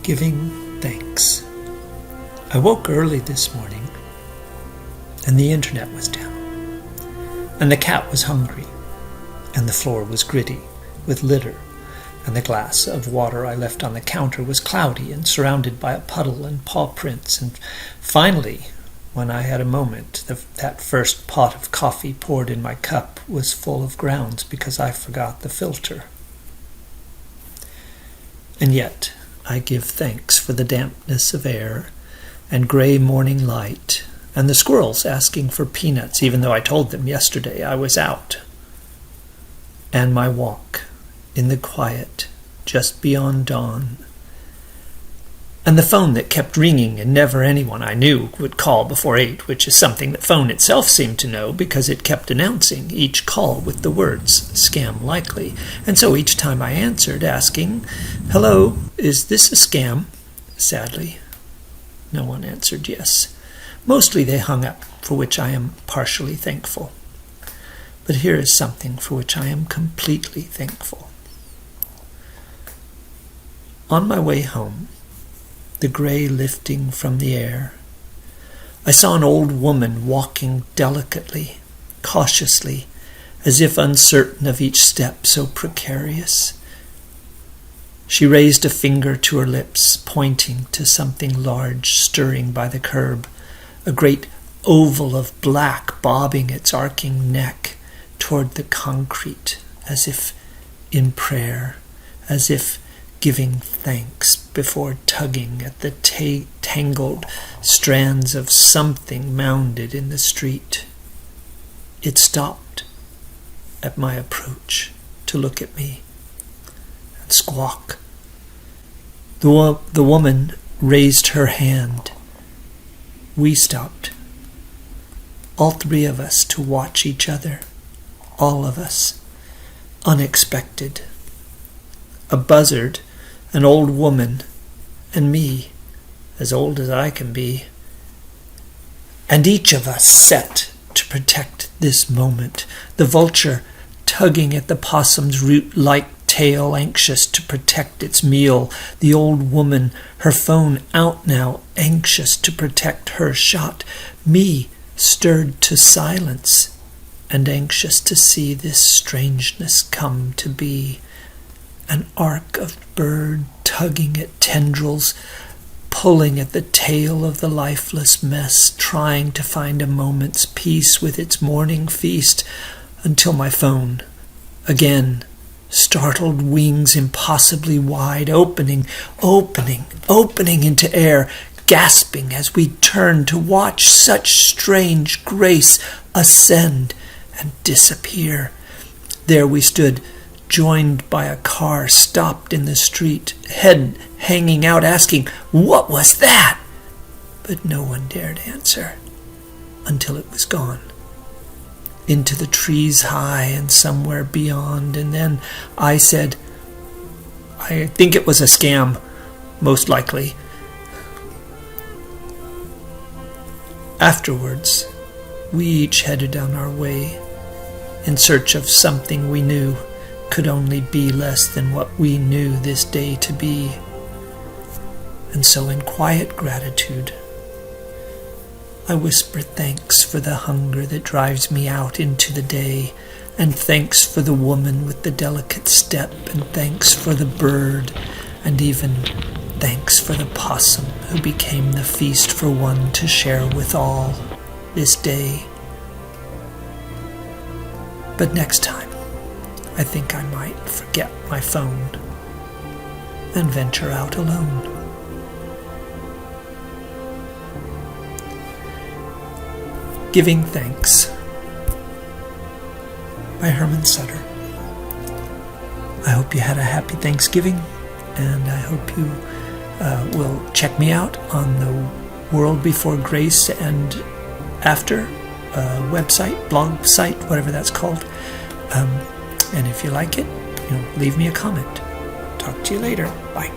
Giving thanks. I woke early this morning, and the internet was down, and the cat was hungry, and the floor was gritty with litter, and the glass of water I left on the counter was cloudy and surrounded by a puddle and paw prints, and finally, when I had a moment, that first pot of coffee poured in my cup was full of grounds because I forgot the filter. And yet I give thanks for the dampness of air and gray morning light, and the squirrels asking for peanuts even though I told them yesterday I was out, and my walk in the quiet just beyond dawn, and the phone that kept ringing and never anyone I knew would call before 8, which is something the phone itself seemed to know because it kept announcing each call with the words, "Scam likely." And so each time I answered, asking, "Hello, is this a scam?" Sadly, no one answered yes. Mostly they hung up, for which I am partially thankful. But here is something for which I am completely thankful. On my way home, the gray lifting from the air, I saw an old woman walking delicately, cautiously, as if uncertain of each step so precarious. She raised a finger to her lips, pointing to something large stirring by the curb, a great oval of black bobbing its arcing neck toward the concrete, as if in prayer, as if giving thanks before tugging at the tangled strands of something mounded in the street. It stopped at my approach to look at me and squawk. The woman raised her hand. We stopped, all three of us, to watch each other, all of us, unexpected. A buzzard, an old woman, and me, as old as I can be. And each of us set to protect this moment, the vulture tugging at the possum's root-like tail, anxious to protect its meal, the old woman, her phone out now, anxious to protect her shot, me stirred to silence and anxious to see this strangeness come to be. An arc of bird tugging at tendrils, pulling at the tail of the lifeless mess, trying to find a moment's peace with its morning feast, until my phone, again, startled wings impossibly wide, opening into air, gasping as we turned to watch such strange grace ascend and disappear. There we stood, joined by a car stopped in the street, head hanging out, asking, "What was that?" But no one dared answer until it was gone, into the trees high and somewhere beyond. And then I said, "I think it was a scam, most likely." Afterwards, we each headed on our way in search of something we knew could only be less than what we knew this day to be. And so in quiet gratitude, I whisper thanks for the hunger that drives me out into the day, and thanks for the woman with the delicate step, and thanks for the bird, and even thanks for the possum who became the feast for one to share with all this day. But next time, I think I might forget my phone and venture out alone. Giving Thanks by Herman Sutter. I hope you had a happy Thanksgiving, and I hope you will check me out on the World Before Grace and After website, blog site, whatever that's called. And if you like it, leave me a comment. Talk to you later. Bye.